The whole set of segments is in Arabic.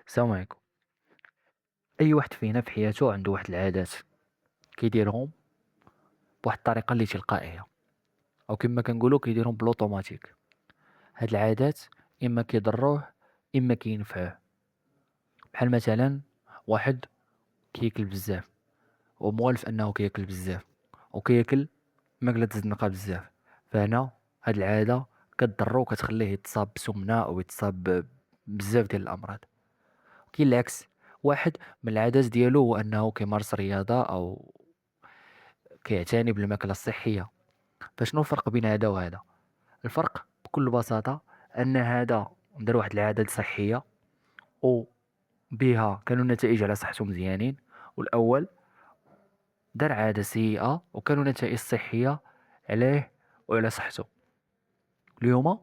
السلام عليكم. اي واحد فينا في حياته عنده واحد العادات كيديرهم بواحد الطريقه اللي تلقائيه، او كما كنقولوا كيديرهم بلوطوماتيك. هاد العادات اما كيضروه اما كينفعوه. بحال مثلا واحد كياكل بزاف وموالف انه كياكل بزاف وكياكل ماكلة الزنقه بزاف، فهنا هاد العاده كتضرو وكتخليه يتصاب بسمنه او يتصاب بزاف ديال الامراض. كاين العكس، واحد من العادات ديالو هو انه كيمارس رياضه او كيعتني بالماكله الصحيه. فشنو الفرق بين هذا وهذا؟ الفرق بكل بساطة أن هذا دار واحد العادات صحية وبها كانوا النتائج على صحته مزيانين، والأول دار عادة سيئة وكانوا نتائج صحية عليه وعلى صحته. اليوم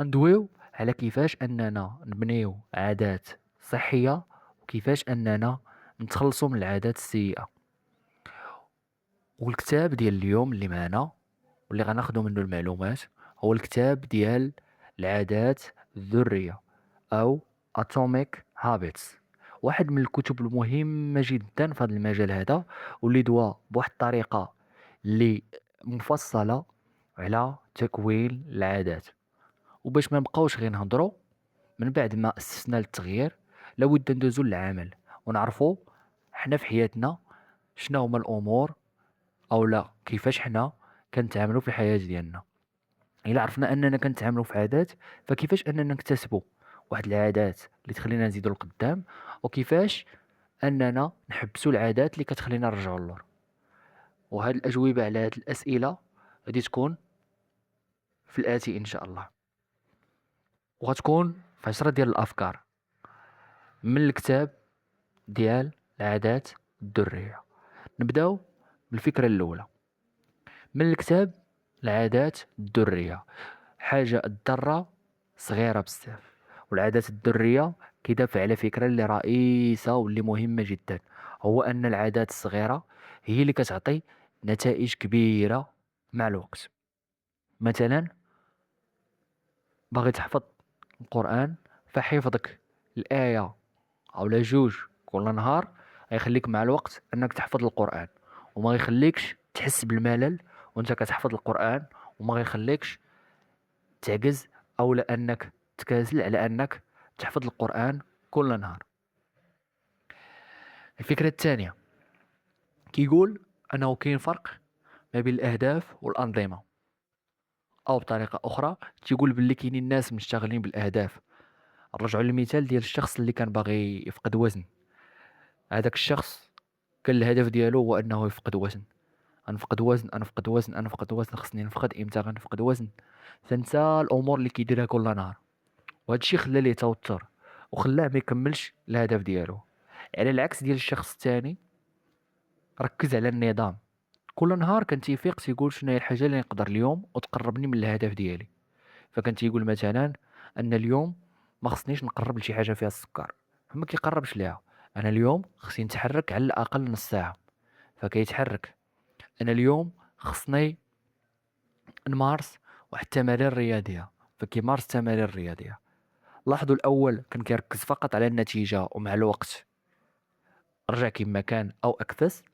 غندويو على كيفاش أننا نبنيو عادات صحية وكيفاش أننا نتخلصوا من العادات السيئة. والكتاب ديال اليوم اللي معنا واللي غناخدو منه المعلومات هو الكتاب ديال العادات الذرية أو Atomic Habits، واحد من الكتب المهمة جدا في هذا المجال هذا، واللي دوا بواحد الطريقة اللي مفصلة على تكوين العادات. وباش ما نبقاوش غير نهضروا، من بعد ما أسسنا للتغيير لابد ندوزو للعمل ونعرفوا حنا في حياتنا شنو هما الأمور او لا كيفاش حنا كنتعاملوا في الحياة ديالنا. الا عرفنا اننا كنتعاملوا في عادات، فكيفاش اننا نكتسبوا واحد العادات اللي تخلينا نزيدوا لقدام، وكيفاش اننا نحبسوا العادات اللي كتخلينا نرجعوا للور. وهاد الاجوبه على هاد الاسئله غادي تكون في الاتي ان شاء الله، وغتكون في 10 ديال الافكار من الكتاب ديال العادات الذريه. نبداو بالفكره الاولى من الكتاب العادات الذريه. حاجة الذرة صغيرة بزاف، والعادات الذرية كيدافع على فكرة اللي رئيسة واللي مهمة جدا، هو أن العادات الصغيرة هي اللي كتعطي نتائج كبيرة مع الوقت. مثلا باغي تحفظ القرآن، فحفظك الآية أو لا جوج كل نهار غيخليك مع الوقت أنك تحفظ القرآن، وما غيخليكش تحس بالملل وانت كتحفظ القرآن، وما غيخليكش تعجز أو لأنك تكاسل على أنك تحفظ القرآن كل نهار. الفكرة الثانية كيقول أنه كاين فرق ما بين الأهداف والأنظمة، أو بطريقة أخرى تيقول باللي كاينين ناس مشتغلين بالأهداف. نرجعوا للمثال ديال الشخص اللي كان باغي يفقد وزن. هذاك الشخص كان الهدف ديالو هو أنه يفقد وزن، غنفقد وزن غنفقد وزن غنفقد وزن، خصني نفقد إمتى غنفقد وزن. فنسى الأمور اللي كيديرها كل نهار، وهذا الشيء خلى ليه توتر وخلاه ما يكملش الهدف ديالو. على العكس ديال الشخص الثاني ركز على النظام، كل نهار كان تيفيق تيقول شنو هي الحاجه اللي نقدر اليوم وتقربني من الهدف ديالي. فكان تيقول مثلا ان اليوم ما خصنيش نقرب لشي حاجه فيها السكر، فما كيقربش ليها. انا اليوم خصني نتحرك على الاقل نص ساعه، فكيتحرك. انا اليوم خصني نمارس واحد التمارين رياضيه، فكيمارس التمارين الرياضيه. لاحظوا الاول كان كيركز فقط على النتيجه ومع الوقت رجع كما كان او اكفس،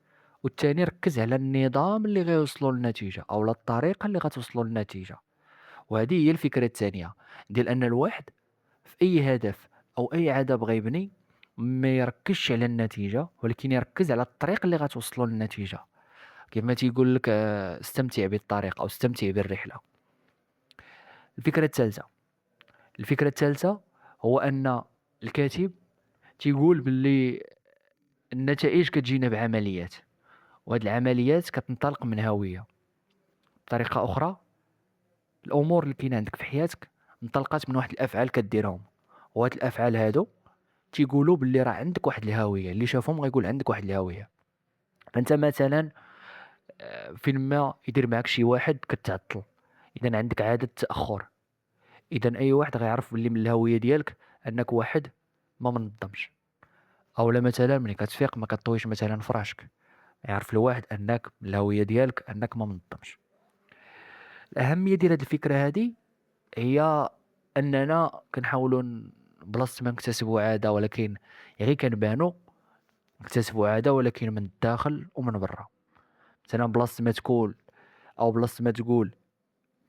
والثاني ركز على النظام اللي غيوصلوا للنتيجه او لا الطريقه اللي غتوصلوا للنتيجه. وهذه هي الفكره الثانيه ديال ان الواحد في اي هدف او اي عاده بغى يبني ما يركزش على النتيجه، ولكن يركز على الطريق اللي غتوصلوا للنتيجه. كما تيقول لك استمتع بالطريق او استمتع بالرحله. الفكره الثالثه الفكره الثالثه هو ان الكاتب تيقول باللي النتائج كتجينا بعمليات، وهاد العمليات كتنطلق من هوية. بطريقة أخرى الأمور اللي كاينة عندك في حياتك انطلقت من واحد الأفعال كديرهم، وهاد الأفعال هادو تيقولوا باللي راه عندك واحد الهوية، اللي شافهم غيقول عندك واحد الهوية. فأنت مثلا فين ما يدير معك شي واحد كتعطل، إذا عندك عادة تأخر، إذا أي واحد غيعرف باللي من الهوية ديالك أنك واحد ما منظمش. أو لا مثلا ملي كتفيق ما كطويش مثلا فراشك، يعرف الواحد أنك من الهوية ديالك أنك ما منظمش. الأهمية ديال هاد الفكرة هادي هي أننا كنحاولوا بلاصة ما نكتسبوا عادة ولكن غير كنبانو نكتسبوا عادة ولكن من الداخل ومن برا. مثلا بلاصة ما تقول او بلاصة ما تقول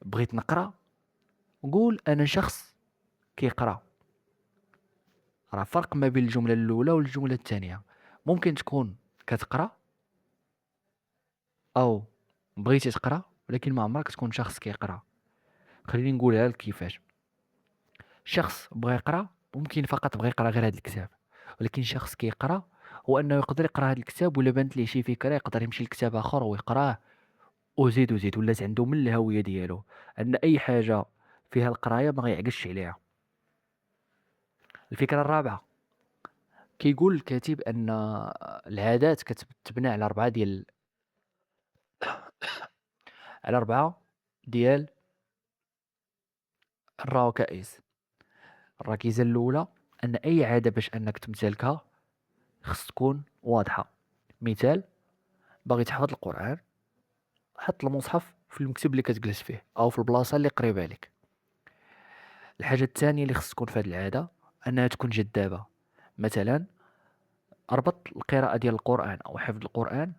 بغيت نقرا، قول انا شخص كيقرا. راه فرق ما بين الجملة الاولى والجملة الثانية. ممكن تكون كتقرا او بغيتي تقرا ولكن ما عمرك تكون شخص كيقرا. خليني نقولها لك كيفاش. شخص بغى يقرا ممكن فقط بغى يقرا غير هذا الكتاب، ولكن شخص كيقرا هو انه يقدر يقرا هذا الكتاب ولا بانت ليه شي فكره يقدر يمشي لكتاب اخر ويقراه وزيد وزيد، ولات عنده من الهويه ديالو ان اي حاجه فيها القرايه ما غيعقلش عليها. الفكره الرابعه، كيقول الكاتب ان العادات كتبنى على اربعه ديال الركائز. الركيزه الاولى ان اي عاده باش انك تمتلكها خص تكون واضحه. مثال، باغي تحفظ القران، حط المصحف في المكتب اللي كتجلس فيه او في البلاصه اللي قريبه عليك. الحاجه الثانيه اللي خص تكون في هذه العاده انها تكون جذابه. مثلا اربط القراءه ديال القران او حفظ القران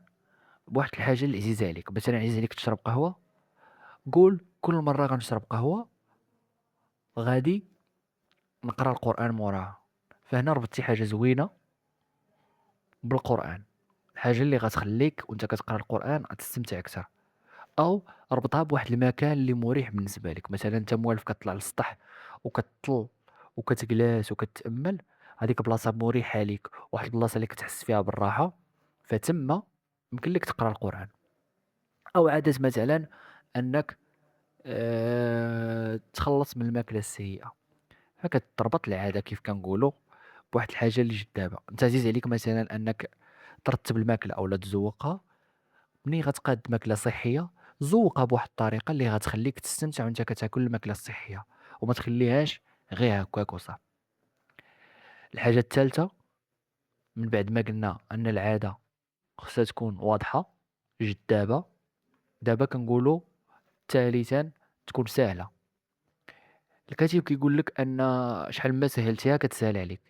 بواحد الحاجه اللي عزيزه عليك. مثلا عزيز عليك تشرب قهوه، قول كل مره غنشرب قهوه غادي نقرا القران موراها. فهنا ربطتي حاجه زوينه بالقران، الحاجه اللي غتخليك وانت كتقرا القران غتستمتع اكثر. او ربطها بواحد المكان اللي مريح بالنسبه لك. مثلا انت موالف كطلع للسطح وكتطل وكتجلس وكتامل، هذيك بلاصه مريحه ليك، واحد البلاصه اللي كتحس فيها بالراحه، فتما يمكن لك تقرا القران. او عاده مثلا انك تخلص من الماكله السيئه، فكتربط العاده كيف كنقولوا بواحد الحاجه اللي جذابه. انت عزيز عليك مثلا انك ترتب الماكله او لا تزوقها. ملي غتقاد ماكله صحيه زوقها بواحد الطريقه اللي غتخليك تستمتع وانت كتاكل الماكله الصحيه وما تخليهاش غير هكاك وصافي. الحاجه الثالثه، من بعد ما قلنا ان العاده خصها تكون واضحه جذابه، دابا كنقولوا ثالثا تكون سهله. الكاتب كيقول لك ان شحال ما سهلتيها كتسهل عليك.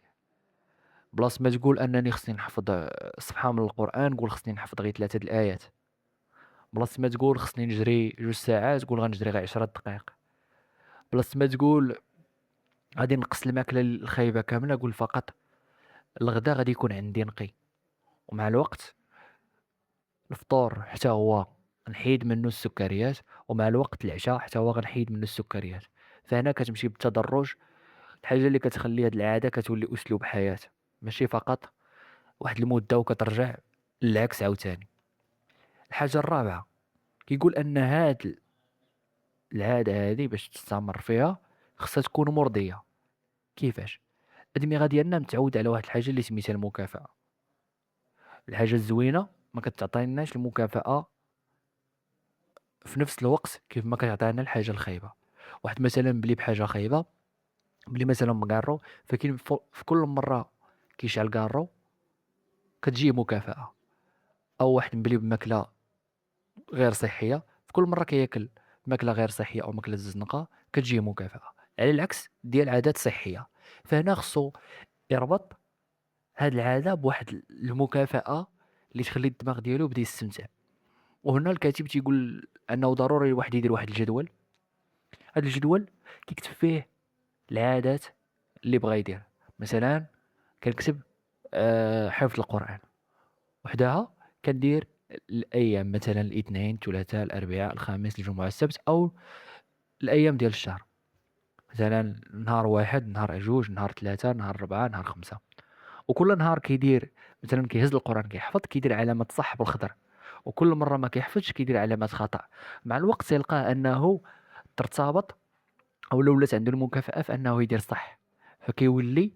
بلاص ما تقول انني خصني نحفظ صفحه من القران قول خصني نحفظ غير 3 الايات. بلاص ما تقول خصني نجري 2 ساعات قول غنجري غير 10 دقائق. بلاص ما تقول غادي نقص الماكله الخايبه كامله قول فقط الغدا غادي يكون عندي نقي. ومع الوقت الفطور حتى هو نحيد منه السكريات، ومع الوقت العشاء حتى هو غنحيد منه السكريات. فهنا كتمشي بالتدرج. الحاجه اللي كتخلي هاد العاده كتولي اسلوب حياه، ماشي فقط واحد المده وكترجع للعكس عاوتاني. الحاجه الرابعه، كيقول ان هاد العاده هذه باش تستمر فيها خصها تكون مرضيه. كيفاش؟ الادمغه ديالنا متعود على واحد الحاجه اللي سميتها المكافاه. الحاجه الزوينه ما كتعطيناش المكافاه في نفس الوقت كيف ما كتعطينا الحاجه الخايبه. واحد مثلا بلي بحاجه خايبه، بلي مثلا مكارو، فكاين في كل مره كيشعل كارو كتجيه مكافاه. او واحد مبلي بماكله غير صحيه، في كل مره كياكل ماكله غير صحيه او ماكله زنقه كتجيه مكافاه، على العكس ديال عادات صحيه. فهنا خصو يربط هاد العاده بواحد المكافاه اللي تخلي الدماغ ديالو بدا يستمتع. وهنا الكاتب تيقول انه ضروري الواحد يدير واحد الجدول. هذا الجدول كيكتب فيه العادات اللي بغا يدير. مثلا كنكتب حفظ القرآن، وحدها كندير الايام مثلا الاثنين الثلاثاء الاربعاء الخميس الجمعة السبت، او الايام ديال الشهر. مثلا نهار واحد نهار جوج نهار ثلاثة نهار ربعة نهار خمسة. وكل نهار كيدير مثلا كيهز القرآن كيحفظ كيدير علامة صح بالخضر، وكل مرة ما كيحفظش كيدير علامات خطأ. مع الوقت تلقاه انه ترتبط او لو ولات عنده المكافأة في انه يدير صح، فكيولي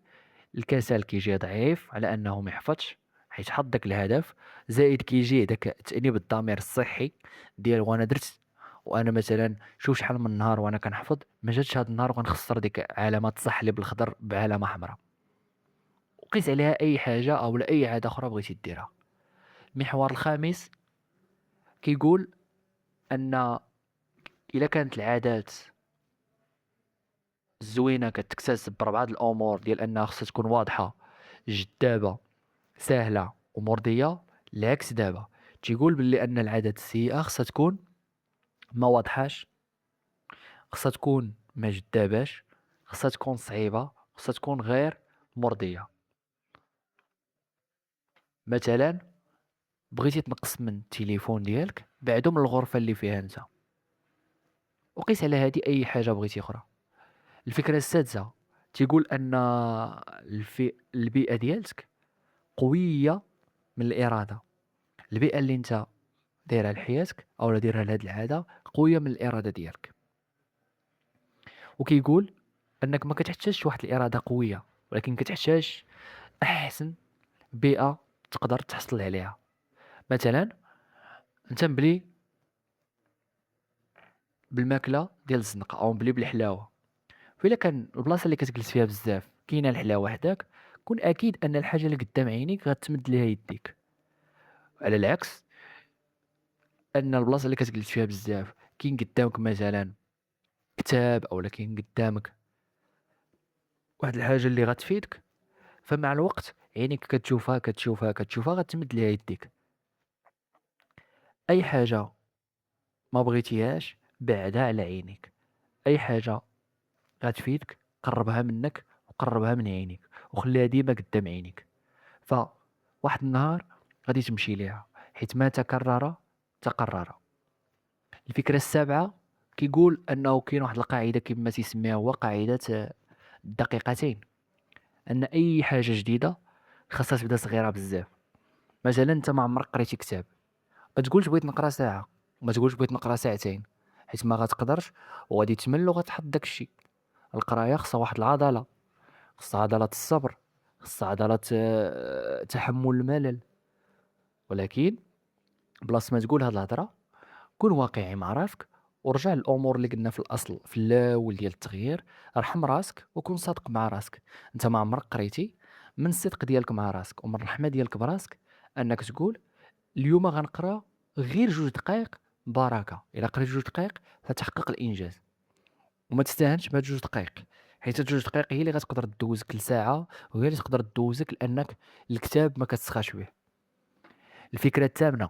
الكسل كيجي ضعيف على انه ما يحفظش حيت حط داك الهدف. زائد كيجي داك تأنيب الضمير الصحي ديال وانا درت، وانا مثلا شوف شحال من نهار وانا كنحفظ ما جاتش هذا النهار وغنخسر ديك علامات صح اللي بالخضر بعلامة حمراء. وقيس عليها اي حاجة او لا اي عادة اخرى بغيتي ديرها. المحور الخامس كيقول ان الا كانت العادات الزوينة كتكتسب بربعة الأمور ديال أنها خصها تكون واضحة، جذابة، سهلة ومرضية. العكس دابا تيقول باللي أن العادات السيئة خصها تكون ما واضحاش، خصها تكون ما جذاباش، خصها تكون صعيبة، خصها تكون غير مرضية. مثلا بغيتي تنقص من التليفون ديالك، بعدو من الغرفة اللي فيها انت، وقيس على هذه أي حاجة بغيتي أخرى. الفكرة السادسة تيقول أن البيئة ديالتك قوية من الإرادة. البيئة اللي انت دايرها لحياتك أو دايرها لهاد العادة قوية من الإرادة ديالك. وكيقول أنك ما كتحتاجش واحد الإرادة قوية، ولكن كتحتاج أحسن بيئة تقدر تحصل عليها. مثلا انت مبلي بالماكلة ديال الزنقة أو مبلي بالحلاوة، فإلا كان البلاصة اللي كتجلس فيها بزاف كاينة الحلاوة حداك، كون أكيد أن الحاجة اللي قدام عينيك غتمد ليها يديك. على العكس، أن البلاصة اللي كتجلس فيها بزاف كاين قدامك مثلا كتاب أو كاين قدامك واحد الحاجة اللي غتفيدك، فمع الوقت عينيك كتشوفها كتشوفها كتشوفها غتمد ليها يديك. أي حاجة ما بغيتيهاش بعدها على عينيك، أي حاجة غتفيدك قربها منك وقربها من عينيك وخليها ديما قدام عينيك. فواحد النهار غادي تمشي ليها، حيت ما تكرر تقرر. الفكرة السابعة كيقول أنه كاين واحد القاعدة كما تيسميها هو قاعدة الدقيقتين، أن أي حاجة جديدة خاصها تبدا صغيرة بزاف. مثلا انت ما عمرك قريتي كتاب، ما تقولش بغيت نقرا ساعة، وما تقولش بغيت نقرا ساعتين، حيت ما غتقدرش وغادي تمل وغتحط داكشي. القراية خاصها واحد العضلة، خاصها عضلة الصبر، خاصها عضلة تحمل الملل. ولكن بلاص ما تقول هاد الهضرة، كون واقعي مع راسك ورجع للامور اللي قلنا في الاصل في الاول ديال التغيير. ارحم راسك وكون صادق مع راسك. انت ما عمرك قريتي، من الصدق ديالك مع راسك ومن الرحمه ديالك براسك انك تقول اليوم غنقرا غير 2 دقائق بركه. الا قريت 2 دقائق فتحقق الانجاز، وما تستاهلش بهاد 2 دقائق، حيت هاد 2 دقائق هي اللي غتقدر تدوزك لساعه، وهي اللي تقدر تدوزك لانك الكتاب ما كتسخاش به. الفكره الثامنه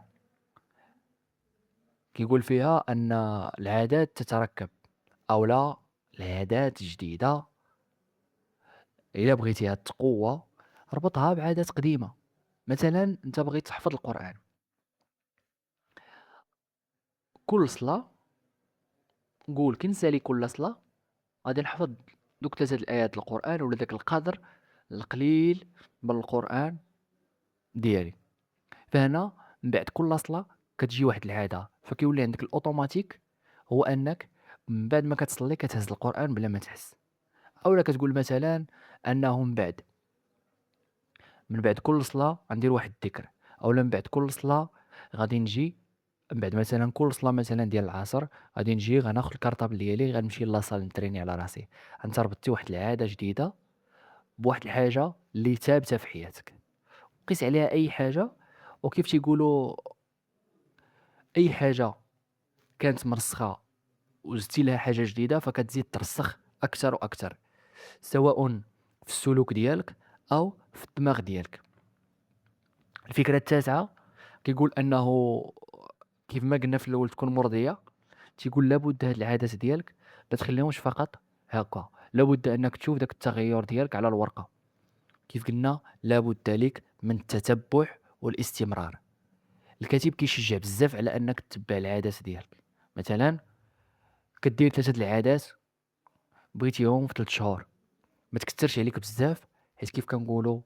كيقول فيها ان العادات تتركب، او لا، العادات جديده الا بغيتيها تقوى ربطها بعادات قديمه. مثلا انت بغيت تحفظ القران، كل صلاه قول كي نسالي كل صلاه غادي نحفظ دوك 3 الآيات القرآن ولا داك القدر القليل من القرآن ديالي. فهنا من بعد كل صلاة كتجي واحد العادة، فكيولي عندك الأوتوماتيك هو أنك من بعد ما كتصلي كتهز القرآن بلا ما تحس. أولا كتقول مثلا أنه من بعد كل صلاة غندير واحد الذكر، أولا من بعد كل صلاة غادي نجي من بعد مثلا كل صلاة مثلا ديال العصر غادي نجي غناخد الكارطابل ديالي غنمشي لاصال نتريني على راسي. انت ربطتي واحد العادة جديدة بواحد الحاجة اللي ثابتة في حياتك. قيس عليها أي حاجة، وكيف تيقولوا أي حاجة كانت مرسخة وزدتي لها حاجة جديدة فكتزيد ترسخ أكثر وأكثر، سواء في السلوك ديالك أو في الدماغ ديالك. الفكرة التاسعة كيقول أنه كيف ما قلنا في الأول تكون مرضية. تيقول لابد هاد العادات ديالك ما تخليهمش فقط هكا، لابد أنك تشوف داك التغير ديالك على الورقة. كيف قلنا لابد لك من التتبع والاستمرار. الكاتب كيشجع بزاف على انك تتبع العادات ديالك. مثلا كدير 3 العادات بغيتيهم في 3 شهور، ما تكثرش عليك بزاف، حيت كيف كنقولوا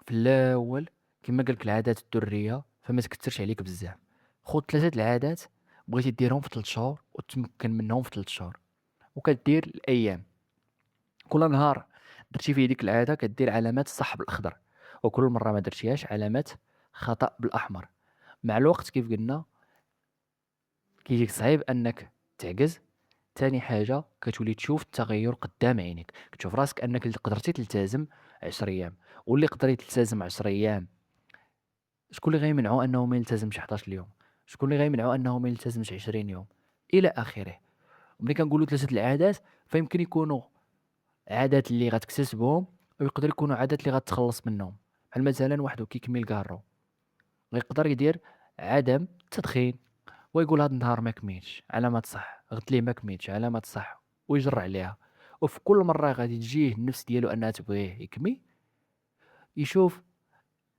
في الاول كما قالك العادات الدريه فما تكثرش عليك بزاف. خذ 3 العادات بغيتي ديرهم في 3 شهور وتمكن منهم في 3 شهور، وكدير الايام. كل نهار درتي فيه ديك العاده كدير علامات صح بالاخضر، وكل مره ما درتيهاش علامات خطا بالاحمر. مع الوقت كيف قلنا كيجيك صعيب انك تعجز. تاني حاجه كتولي تشوف التغير قدام عينيك، كتشوف راسك انك اللي قدرتي تلتزم 10 ايام، واللي قدر يلتزم 10 ايام شكون اللي غيمنعو انه ما يلتزمش 11 يوم، شكون اللي غيمنعو انه ما يلتزمش 20 يوم، الى اخره. ملي كنقولوا 3 العادات فيمكن يكونوا عادات اللي غتكتسبهم، ويقدر يكونوا عادات اللي غتخلص منهم. بحال مثلا واحد كيكمي الكارو يقدر يدير عدم التدخين، ويقول هاد النهار ما كميتش علامة صح، غد ليه ما كميتش علامة صح، ويجر عليها. وفي كل مرة غادي تجيه النفس ديالو انها تبغيه يكمي، يشوف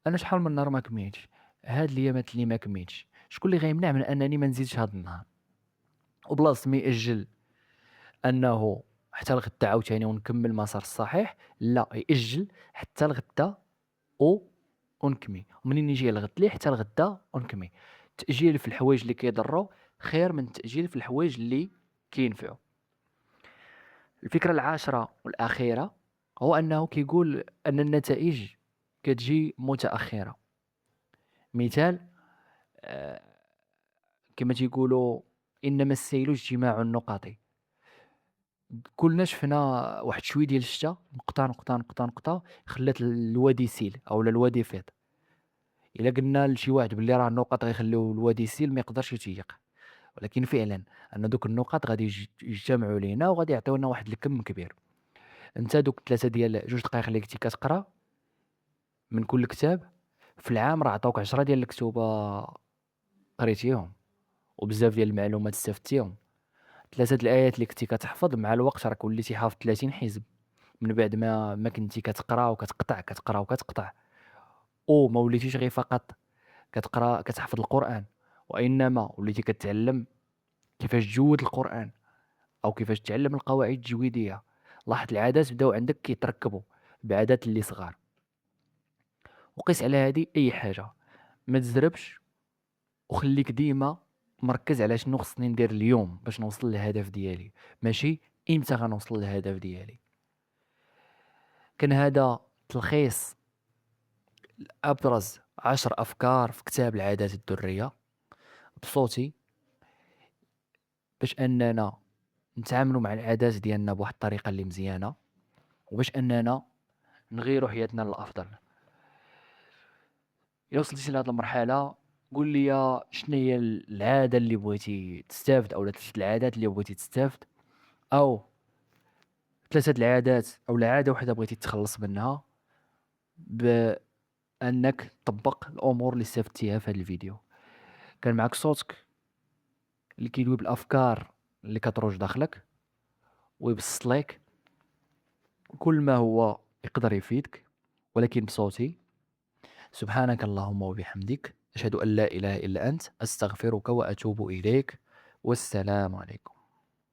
انا شحال من نهار ما كميتش، هاد الايامات اللي ما كميتش شكون اللي غيمنع من انني ما نزيدش هاد النهار. وبلاص ما يأجل انه حتى الغدا عاوتاني ونكمل المسار الصحيح، لا يأجل حتى الغدا و ونكمي، ومنين يجي الغد ليه حتى الغدا ونكمي. التأجيل في الحوايج اللي كيضروا خير من التأجيل في الحوايج اللي كينفعوا. الفكرة العاشرة والأخيرة هو أنه كيقول أن النتائج كتجي متأخرة. مثال، آه، كما تيقولوا إنما السيل اجتماع النقط. كلنا شفنا واحد شويه ديال الشتا، نقطة نقطة نقطة نقطة خلات الوادي يسيل أو الوادي يفيض. إلا قلنا لشي واحد بلي راه النقط غيخليو الوادي يسيل ما يقدرش يتيق، ولكن فعلا أن دوك النقط غادي يجتمعوا لينا وغادي يعطيونا واحد الكم كبير. انت دوك 3 ديال 2 دقايق اللي كنتي كتقرا من كل كتاب في العام راه عطاوك 10 ديال الكتوبة قريتيهم، وبزاف ديال المعلومات استفدتيهم. 3 الآيات اللي كنتي كتحفظ مع الوقت راك وليتي حافظ 30 حزب، من بعد ما كنتي كتقرا وكتقطع كتقرا وكتقطع، وما وليتيش غير فقط كتقرا كتحفظ القرآن، وإنما وليتي كتعلم كيفاش تجود القرآن أو كيفاش تعلم القواعد التجويدية. لاحظ العادات بداو عندك كيتركبوا بعادات اللي صغار. وقيس على هذه أي حاجة، ما تزربش، وخليك ديما مركز على شنو خصني ندير اليوم باش نوصل للهدف ديالي، ماشي امتى غنوصل للهدف ديالي. كان هذا تلخيص أبرز 10 أفكار في كتاب العادات الذرية بصوتي، باش أننا نتعاملوا مع العادات ديالنا بواحد الطريقة اللي مزيانة، وباش أننا نغيروا حياتنا للأفضل. إلا وصلتي لهاد المرحلة قول لي شنو هي العادة اللي بغيتي تستافد، أو 3 العادات اللي بغيتي تستافد، أو 3 العادات أو عادة وحدة بغيتي تخلص منها، بأنك تطبق الأمور اللي استفدتيها في هذا الفيديو. كان معك صوتك اللي كيدوي بالأفكار اللي كتروج داخلك ويبسط لك كل ما هو يقدر يفيدك، ولكن بصوتي. سبحانك اللهم وبحمدك، أشهد أن لا إله إلا أنت، أستغفرك وأتوب إليك، والسلام عليكم.